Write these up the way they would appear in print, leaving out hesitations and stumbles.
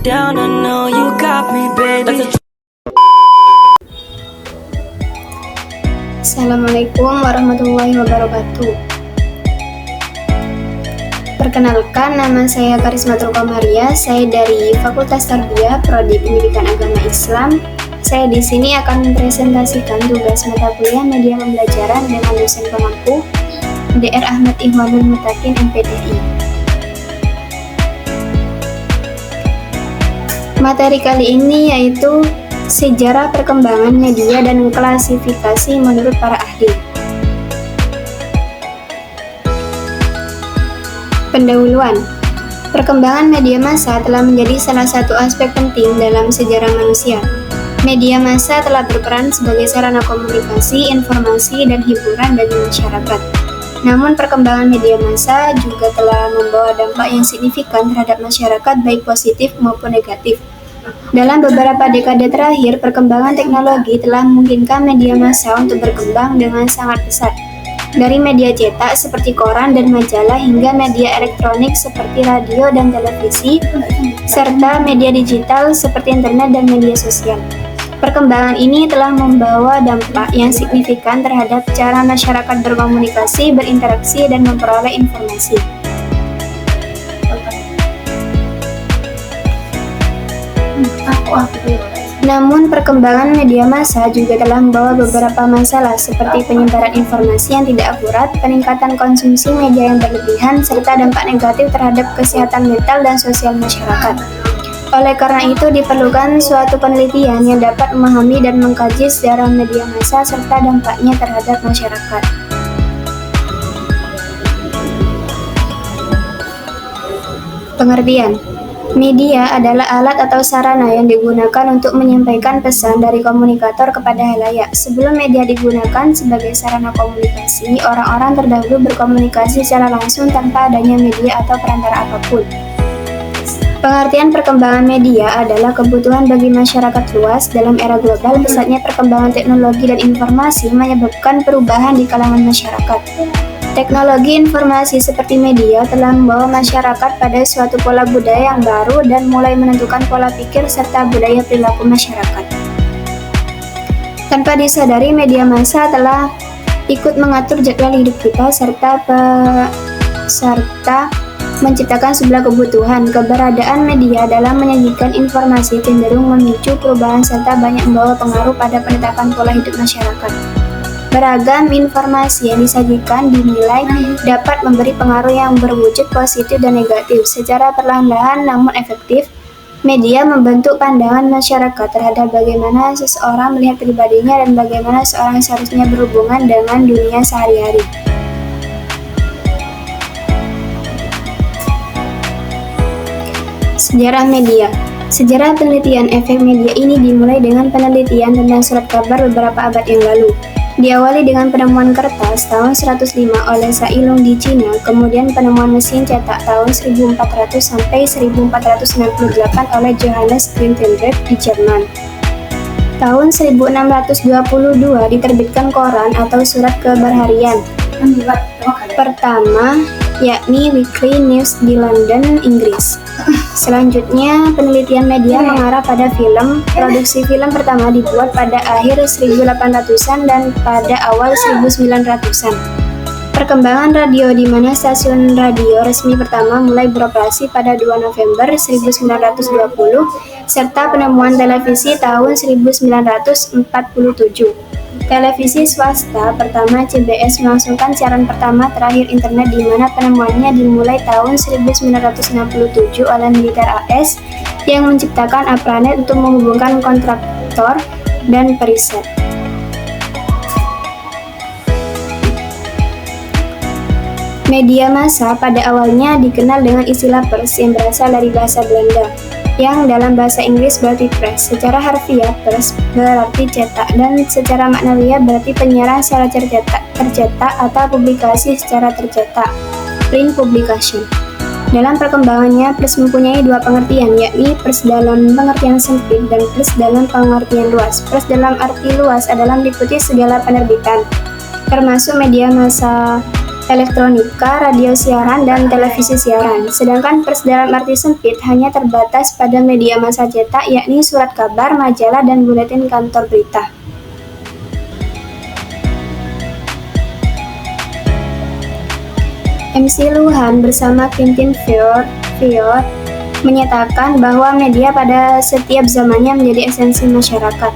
down, I know you got me, baby. Assalamualaikum warahmatullahi wabarakatuh. Perkenalkan, nama saya Karismatul Komaria. Saya dari Fakultas Tarbiyah, Prodi Pendidikan Agama Islam. Saya di sini akan mempresentasikan tugas mata kuliah media pembelajaran dengan dosen pengampu Dr. Ahmad Ihwanul Mutakin, MPTI. Materi kali ini yaitu sejarah perkembangan media dan klasifikasi menurut para ahli. Pendahuluan. Perkembangan media massa telah menjadi salah satu aspek penting dalam sejarah manusia. Media massa telah berperan sebagai sarana komunikasi, informasi, dan hiburan bagi masyarakat. Namun perkembangan media massa juga telah membawa dampak yang signifikan terhadap masyarakat, baik positif maupun negatif. Dalam beberapa dekade terakhir, perkembangan teknologi telah memungkinkan media massa untuk berkembang dengan sangat pesat. Dari media cetak seperti koran dan majalah hingga media elektronik seperti radio dan televisi, serta media digital seperti internet dan media sosial. Perkembangan ini telah membawa dampak yang signifikan terhadap cara masyarakat berkomunikasi, berinteraksi, dan memperoleh informasi. Namun, perkembangan media massa juga telah membawa beberapa masalah seperti penyebaran informasi yang tidak akurat, peningkatan konsumsi media yang berlebihan, serta dampak negatif terhadap kesehatan mental dan sosial masyarakat. Oleh karena itu, diperlukan suatu penelitian yang dapat memahami dan mengkaji sejarah media massa serta dampaknya terhadap masyarakat. Pengertian. Media adalah alat atau sarana yang digunakan untuk menyampaikan pesan dari komunikator kepada halayak. Sebelum media digunakan sebagai sarana komunikasi, orang-orang terdahulu berkomunikasi secara langsung tanpa adanya media atau perantara apapun. Pengertian perkembangan media adalah kebutuhan bagi masyarakat luas. Dalam era global, pesatnya perkembangan teknologi dan informasi menyebabkan perubahan di kalangan masyarakat. Teknologi informasi seperti media telah membawa masyarakat pada suatu pola budaya yang baru dan mulai menentukan pola pikir serta budaya perilaku masyarakat. Tanpa disadari, media massa telah ikut mengatur jadwal hidup kita serta menciptakan sebuah kebutuhan. Keberadaan media dalam menyajikan informasi cenderung memicu perubahan serta banyak membawa pengaruh pada penetapan pola hidup masyarakat. Beragam informasi yang disajikan dinilai dapat memberi pengaruh yang berwujud positif dan negatif. Secara perlahan-lahan namun efektif, media membentuk pandangan masyarakat terhadap bagaimana seseorang melihat pribadinya dan bagaimana seorang seharusnya berhubungan dengan dunia sehari-hari. Sejarah media. Sejarah penelitian efek media ini dimulai dengan penelitian tentang surat kabar beberapa abad yang lalu. Diawali dengan penemuan kertas tahun 105 oleh Sai Lung di Cina, kemudian penemuan mesin cetak tahun 1400 sampai 1498 oleh Johannes Gutenberg di Jerman. Tahun 1622 diterbitkan koran atau surat kabar harian pertama, yakni Weekly News di London, Inggris. Selanjutnya, penelitian media mengarah pada film. Produksi film pertama dibuat pada akhir 1800-an dan pada awal 1900-an. Perkembangan radio di mana stasiun radio resmi pertama mulai beroperasi pada 2 November 1920, serta penemuan televisi tahun 1947. Televisi swasta pertama CBS melangsungkan siaran pertama terakhir internet di mana penemuannya dimulai tahun 1967 oleh militer AS yang menciptakan Apranet untuk menghubungkan kontraktor dan periset. Media massa pada awalnya dikenal dengan istilah pers yang berasal dari bahasa Belanda, yang dalam bahasa Inggris berarti press. Secara harfiah, pers berarti cetak, dan secara maknawiah berarti penyiaran secara tercetak atau publikasi secara tercetak, print publication. Dalam perkembangannya, pers mempunyai dua pengertian, yakni pers dalam pengertian sempit dan pers dalam pengertian luas. Pers dalam arti luas adalah meliputi segala penerbitan, termasuk media massa elektronika, radio siaran, dan televisi siaran. Sedangkan pers dalam arti sempit hanya terbatas pada media massa cetak, yakni surat kabar, majalah, dan buletin kantor berita. MC Luhan bersama Quentin Ford menyatakan bahwa media pada setiap zamannya menjadi esensi masyarakat.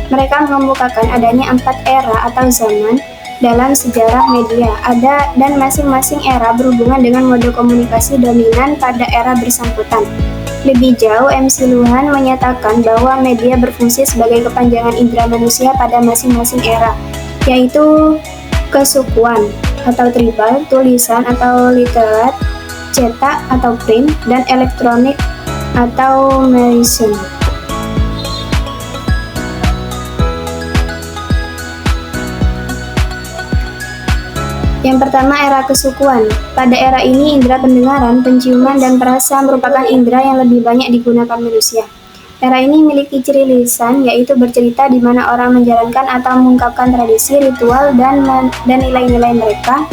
Mereka mengemukakan adanya 4 era atau zaman dalam sejarah media, dan masing-masing era berhubungan dengan mode komunikasi dominan pada era bersangkutan. Lebih jauh, MC Luhan menyatakan bahwa media berfungsi sebagai kepanjangan indera manusia pada masing-masing era, yaitu kesukuan atau tribal, tulisan atau literat, cetak atau print, dan elektronik atau machine. Yang pertama, era kesukuan. Pada era ini, indera pendengaran, penciuman, dan perasa merupakan indera yang lebih banyak digunakan manusia. Era ini memiliki ciri lisan, yaitu bercerita di mana orang menjalankan atau mengungkapkan tradisi, ritual, dan nilai-nilai mereka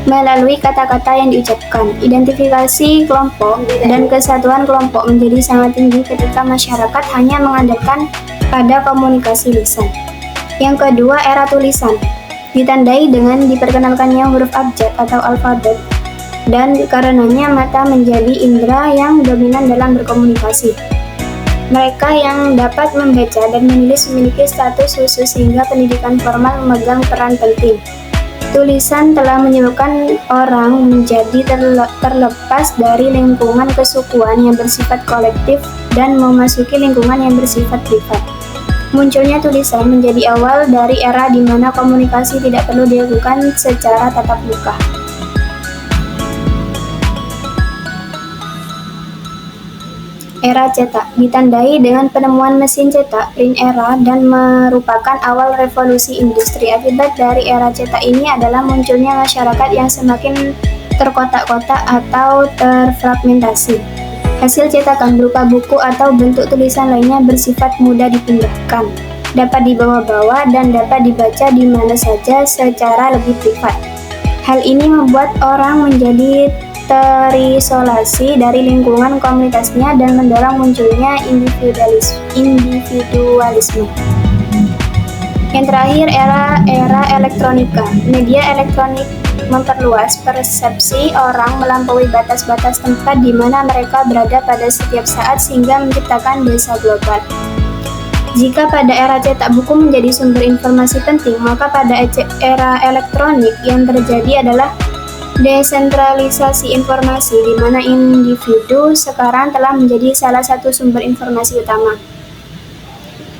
melalui kata-kata yang diucapkan. Identifikasi kelompok dan kesatuan kelompok menjadi sangat tinggi ketika masyarakat hanya mengandalkan pada komunikasi lisan. Yang kedua, era tulisan. Ditandai dengan diperkenalkannya huruf abjad atau alfabet, dan karenanya mata menjadi indera yang dominan dalam berkomunikasi. Mereka yang dapat membaca dan menulis memiliki status khusus sehingga pendidikan formal memegang peran penting. Tulisan telah menyebabkan orang menjadi terlepas dari lingkungan kesukuan yang bersifat kolektif dan memasuki lingkungan yang bersifat privat. Munculnya tulisan menjadi awal dari era di mana komunikasi tidak perlu dilakukan secara tatap muka. Era cetak ditandai dengan penemuan mesin cetak, print era, dan merupakan awal revolusi industri. Akibat dari era cetak ini adalah munculnya masyarakat yang semakin terkotak-kotak atau terfragmentasi. Hasil cetakan berupa buku atau bentuk tulisan lainnya bersifat mudah dipindahkan, dapat dibawa-bawa, dan dapat dibaca di mana saja secara lebih privat. Hal ini membuat orang menjadi terisolasi dari lingkungan komunitasnya dan mendorong munculnya individualisme. Yang terakhir, era elektronika. Media elektronik memperluas persepsi orang melampaui batas-batas tempat di mana mereka berada pada setiap saat sehingga menciptakan desa global. Jika pada era cetak buku menjadi sumber informasi penting, maka pada era elektronik yang terjadi adalah desentralisasi informasi, di mana individu sekarang telah menjadi salah satu sumber informasi utama.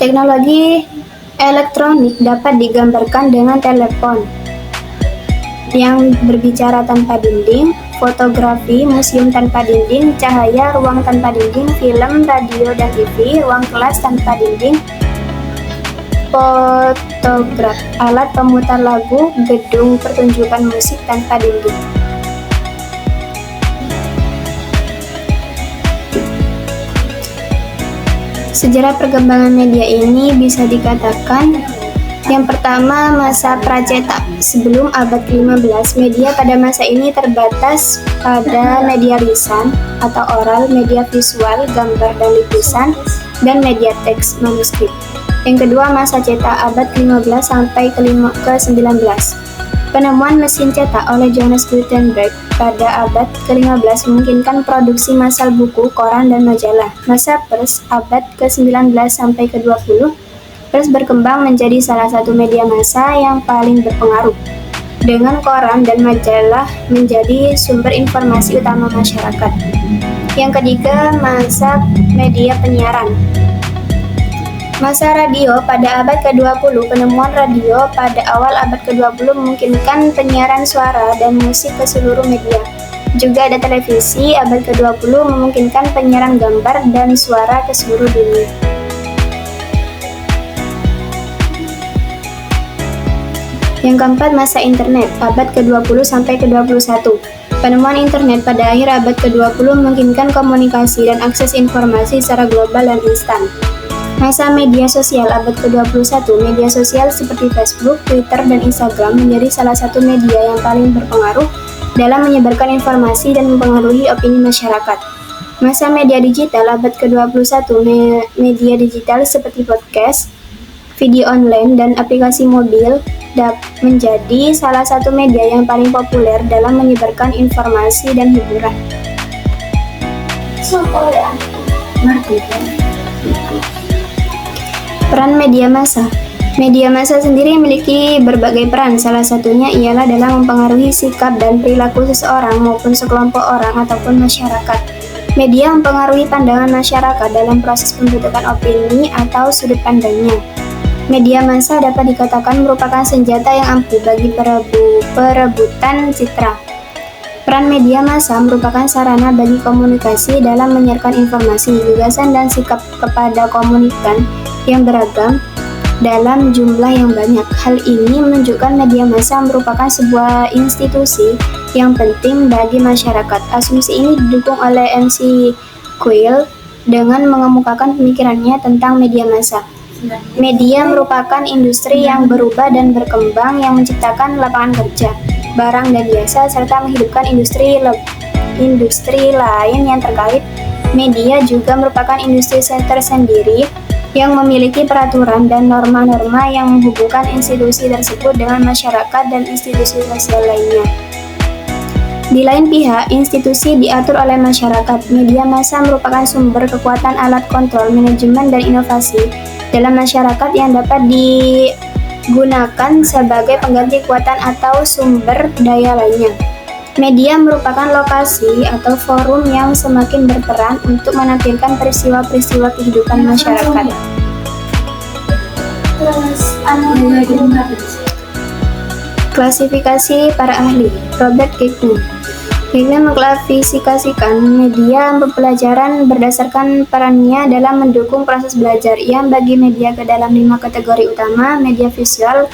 Teknologi elektronik dapat digambarkan dengan telepon yang berbicara tanpa dinding, fotografi, museum tanpa dinding, cahaya, ruang tanpa dinding, film, radio, dan TV, ruang kelas tanpa dinding, fotograf, alat pemutar lagu, gedung pertunjukan musik tanpa dinding. Sejarah perkembangan media ini bisa dikatakan yang pertama, masa pracetak. Sebelum abad ke-15, media pada masa ini terbatas pada media lisan atau oral, media visual, gambar dan lukisan, dan media teks, manuskrip. Yang kedua, masa cetak abad ke-15 sampai ke-19. Penemuan mesin cetak oleh Johannes Gutenberg pada abad ke-15 memungkinkan produksi massal buku, koran, dan majalah. Masa pers abad ke-19 sampai ke-20, pers berkembang menjadi salah satu media massa yang paling berpengaruh, dengan koran dan majalah menjadi sumber informasi utama masyarakat. Yang ketiga, masa media penyiaran. Masa radio pada abad ke-20, penemuan radio pada awal abad ke-20 memungkinkan penyiaran suara dan musik ke seluruh media. Juga ada televisi abad ke-20 memungkinkan penyiaran gambar dan suara ke seluruh dunia. Yang keempat, masa internet, abad ke-20 sampai ke-21. Penemuan internet pada akhir abad ke-20 memungkinkan komunikasi dan akses informasi secara global dan instan. Masa media sosial abad ke-21, media sosial seperti Facebook, Twitter, dan Instagram menjadi salah satu media yang paling berpengaruh dalam menyebarkan informasi dan mempengaruhi opini masyarakat. Masa media digital abad ke-21, media digital seperti podcast, video online, dan aplikasi mobil menjadi salah satu media yang paling populer dalam menyebarkan informasi dan hiburan. Peran media massa. Media massa sendiri memiliki berbagai peran, salah satunya ialah dalam mempengaruhi sikap dan perilaku seseorang maupun sekelompok orang ataupun masyarakat. Media mempengaruhi pandangan masyarakat dalam proses pembentukan opini atau sudut pandangnya. Media massa dapat dikatakan merupakan senjata yang ampuh bagi perebutan citra. Peran media massa merupakan sarana bagi komunikasi dalam menyiarkan informasi, gagasan, dan sikap kepada komunikan yang beragam dalam jumlah yang banyak. Hal ini menunjukkan media massa merupakan sebuah institusi yang penting bagi masyarakat. Asumsi ini didukung oleh MC Quayle dengan mengemukakan pemikirannya tentang media massa. Media merupakan industri yang berubah dan berkembang yang menciptakan lapangan kerja, barang dan jasa, serta menghidupkan industri lain yang terkait. Media juga merupakan industri tersendiri yang memiliki peraturan dan norma-norma yang menghubungkan institusi tersebut dengan masyarakat dan institusi sosial lainnya. Di lain pihak, institusi diatur oleh masyarakat. Media massa merupakan sumber kekuatan, alat kontrol, manajemen, dan inovasi dalam masyarakat yang dapat digunakan sebagai pengganti kekuatan atau sumber daya lainnya. Media merupakan lokasi atau forum yang semakin berperan untuk menampilkan peristiwa-peristiwa kehidupan masyarakat. Klasifikasi para ahli. Robert Gagnon mengklasifikasikan media pembelajaran berdasarkan perannya dalam mendukung proses belajar. Ia membagi media ke dalam 5 kategori utama: media visual,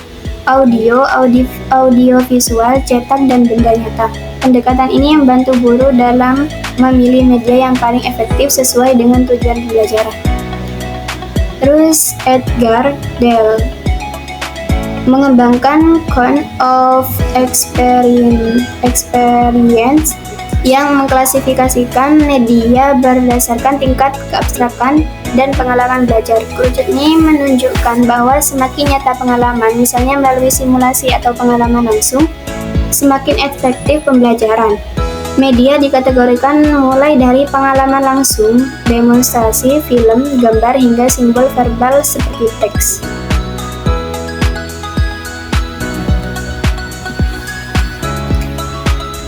audiovisual, cetak, dan benda nyata. Pendekatan ini membantu guru dalam memilih media yang paling efektif sesuai dengan tujuan pembelajaran. Terus Edgar Dale mengembangkan Count of Experience yang mengklasifikasikan media berdasarkan tingkat keabstrakan dan pengalaman belajar. Kerucut ini menunjukkan bahwa semakin nyata pengalaman, misalnya melalui simulasi atau pengalaman langsung, semakin efektif pembelajaran. Media dikategorikan mulai dari pengalaman langsung, demonstrasi, film, gambar, hingga simbol verbal seperti teks.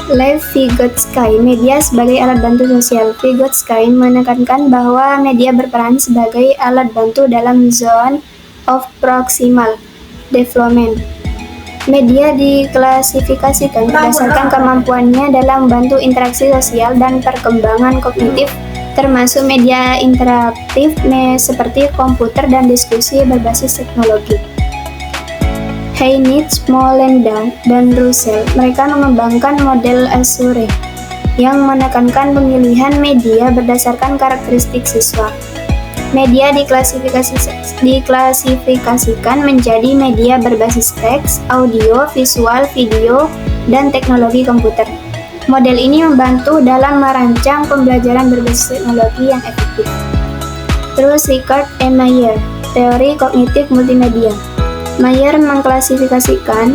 Lev Vygotsky, media sebagai alat bantu sosial. Vygotsky menekankan bahwa media berperan sebagai alat bantu dalam zone of proximal development. Media diklasifikasikan berdasarkan kemampuannya dalam membantu interaksi sosial dan perkembangan kognitif, termasuk media interaktif seperti komputer dan diskusi berbasis teknologi. Heinrich Mollenda dan Russell, mereka mengembangkan model Azure yang menekankan pemilihan media berdasarkan karakteristik siswa. Media diklasifikasikan menjadi media berbasis teks, audio, visual, video, dan teknologi komputer. Model ini membantu dalam merancang pembelajaran berbasis teknologi yang efektif. Terus Richard E. Mayer, teori kognitif multimedia. Mayer mengklasifikasikan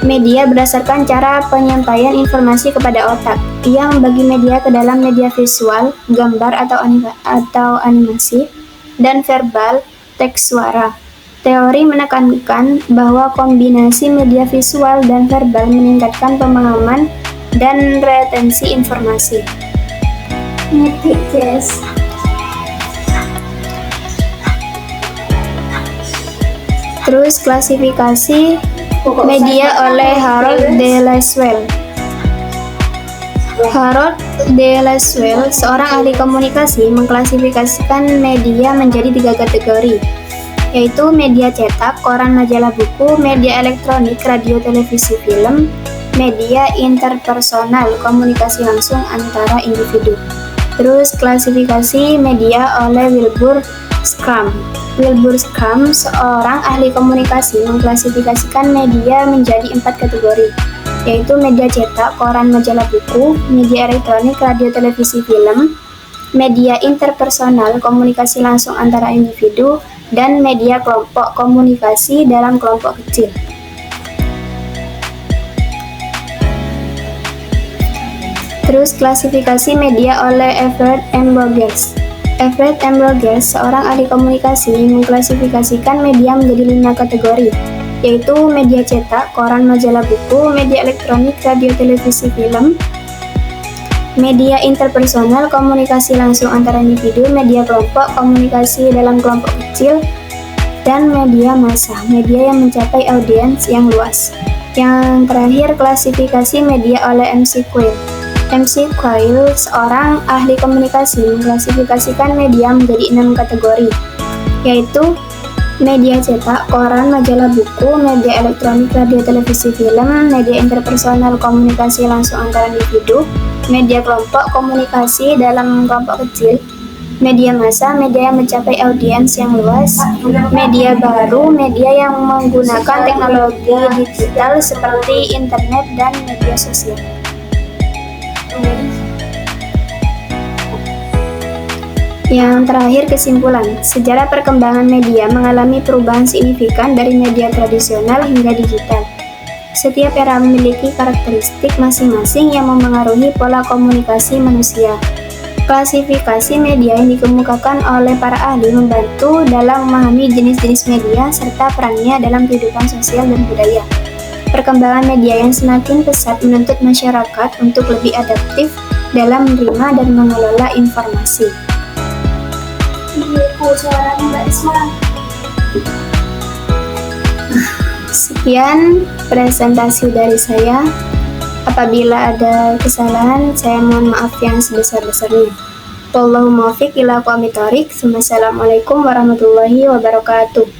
media berdasarkan cara penyampaian informasi kepada otak. Ia membagi media ke dalam media visual, gambar atau animasi, dan verbal, teks suara. Teori menekankan bahwa kombinasi media visual dan verbal meningkatkan pemahaman dan retensi informasi. Terus klasifikasi media oleh Harold D. Lasswell. Harold D. Lasswell, seorang ahli komunikasi, mengklasifikasikan media menjadi 3 kategori, yaitu media cetak, koran, majalah, buku, media elektronik, radio, televisi, film, media interpersonal, komunikasi langsung antara individu. Terus klasifikasi media oleh Wilbur Schramm. Wilbur Schramm, seorang ahli komunikasi, mengklasifikasikan media menjadi 4 kategori, yaitu media cetak, koran, majalah, buku, media elektronik, radio, televisi, film, media interpersonal, komunikasi langsung antara individu, dan media kelompok, komunikasi dalam kelompok kecil. Terus klasifikasi media oleh Everett M. Rogers. Everett M. Rogers, seorang ahli komunikasi, mengklasifikasikan media menjadi 5 kategori, yaitu media cetak, koran, majalah, buku, media elektronik, radio, televisi, film, media interpersonal, komunikasi langsung antara individu, media kelompok, komunikasi dalam kelompok kecil, dan media massa, media yang mencapai audiens yang luas. Yang terakhir, klasifikasi media oleh MC Quayle. MC Quayle, seorang ahli komunikasi, mengklasifikasikan media menjadi 6 kategori, yaitu media cetak, koran, majalah, buku, media elektronik, radio, televisi, film, media interpersonal, komunikasi langsung antara individu, media kelompok, komunikasi dalam kelompok kecil, media massa, media yang mencapai audiens yang luas, media baru, media yang menggunakan teknologi digital seperti internet dan media sosial. Yang terakhir, kesimpulan. Sejarah perkembangan media mengalami perubahan signifikan dari media tradisional hingga digital. Setiap era memiliki karakteristik masing-masing yang memengaruhi pola komunikasi manusia. Klasifikasi media yang dikemukakan oleh para ahli membantu dalam memahami jenis-jenis media serta perannya dalam kehidupan sosial dan budaya. Perkembangan media yang semakin pesat menuntut masyarakat untuk lebih adaptif dalam menerima dan mengelola informasi. Sekian presentasi dari saya. Apabila ada kesalahan, saya mohon maaf yang sebesar-besarnya. Wallahul muwaffiq ila aqwamit thoriq. Wassalamualaikum warahmatullahi wabarakatuh.